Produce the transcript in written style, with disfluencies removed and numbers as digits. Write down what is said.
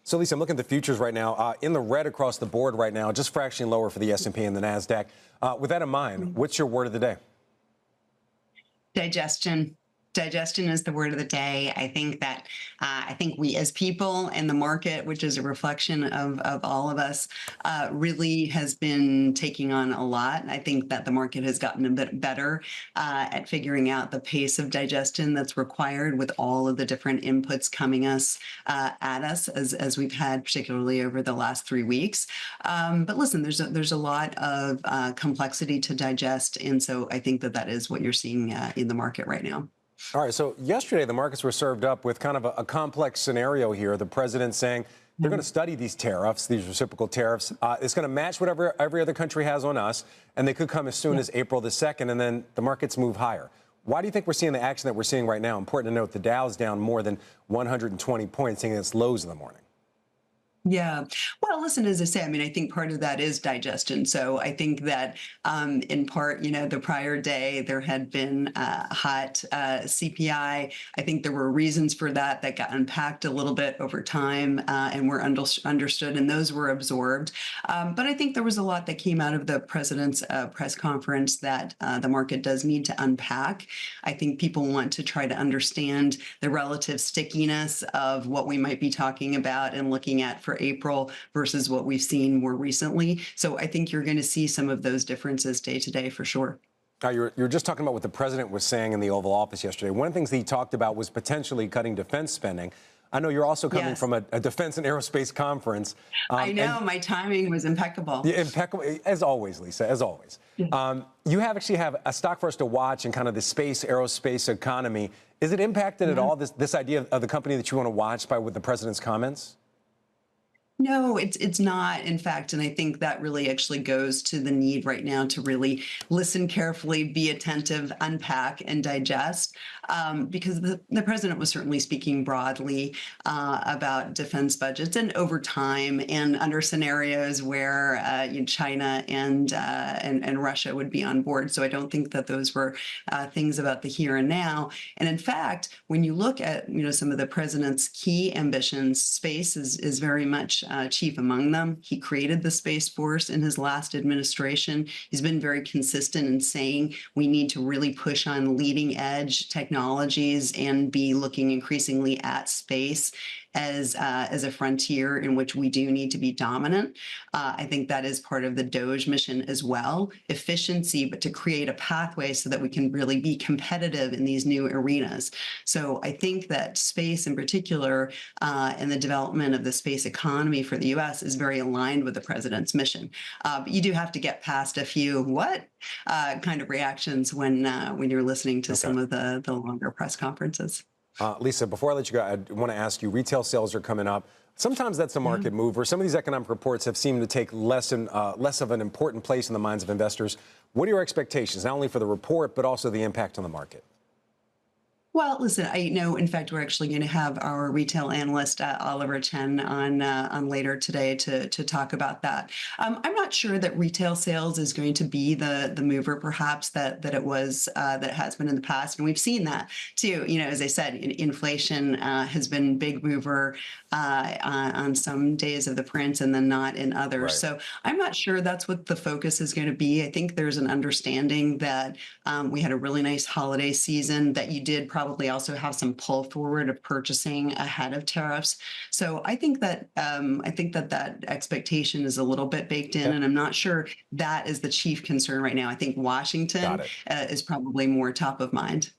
So, Lisa, I'm looking at the futures right now, in the red across the board right now, just fractionally lower for the S&P and the NASDAQ. With that in mind, what's your word of the day? Digestion. Digestion is the word of the day. I think we as people and the market, which is a reflection of all of us, really has been taking on a lot. I think that the market has gotten a bit better at figuring out the pace of digestion that's required with all of the different inputs coming at us as we've had, particularly over the last 3 weeks. But listen, there's a lot of complexity to digest, and so I think that is what you're seeing in the market right now. All right, so yesterday the markets were served up with kind of a complex scenario here. The president saying they're going to study these tariffs, these reciprocal tariffs. It's going to match whatever every other country has on us, and they could come as soon as April the 2nd, and then the markets move higher. Why do you think we're seeing the action that we're seeing right now? Important to note, the Dow's down more than 120 points, seeing its lows in the morning. Yeah. Well, listen, as I say, I mean, I think part of that is digestion. So I think that in part, the prior day there had been hot CPI. I think there were reasons for that got unpacked a little bit over time and were understood, and those were absorbed. But I think there was a lot that came out of the president's press conference that the market does need to unpack. I think people want to try to understand the relative stickiness of what we might be talking about and looking at for April versus what we've seen more recently. So I think you're going to see some of those differences day to day for sure. You're just talking about what the president was saying in the Oval Office yesterday. One of the things that he talked about was potentially cutting defense spending. I know you're also coming from a defense and aerospace conference. I know, my timing was impeccable. Yeah, impeccable, as always, Lisa, as always. You actually have a stock for us to watch in kind of the space, aerospace economy. Is it impacted at all, this idea of the company that you want to watch with the president's comments? No, it's not, in fact, and I think that really actually goes to the need right now to really listen carefully, be attentive, unpack, and digest, because the president was certainly speaking broadly about defense budgets and over time and under scenarios where China and Russia would be on board. So I don't think that those were things about the here and now. And in fact, when you look at some of the president's key ambitions, space is very much chief among them. He created the Space Force in his last administration. He's been very consistent in saying we need to really push on leading edge technologies and be looking increasingly at space as a frontier in which we do need to be dominant. I think that is part of the DOGE mission as well. Efficiency, but to create a pathway so that we can really be competitive in these new arenas. So I think that space in particular and the development of the space economy for the U.S. is very aligned with the president's mission. But you do have to get past a few kind of reactions when you're listening to some of the longer press conferences. Lisa, before I let you go, I want to ask you, retail sales are coming up. Sometimes that's a market mover. Some of these economic reports have seemed to take less of an important place in the minds of investors. What are your expectations, not only for the report, but also the impact on the market? Well, listen, I know, in fact, we're actually going to have our retail analyst, Oliver Chen, on later today to talk about that. I'm not sure that retail sales is going to be the mover, perhaps, that it was, that it has been in the past. And we've seen that, too. As I said, inflation has been big mover on some days of the print and then not in others. Right. So I'm not sure that's what the focus is going to be. I think there's an understanding that we had a really nice holiday season, that you did probably also have some pull forward of purchasing ahead of tariffs. So I think that that expectation is a little bit baked in, and I'm not sure that is the chief concern right now. I think Washington is probably more top of mind.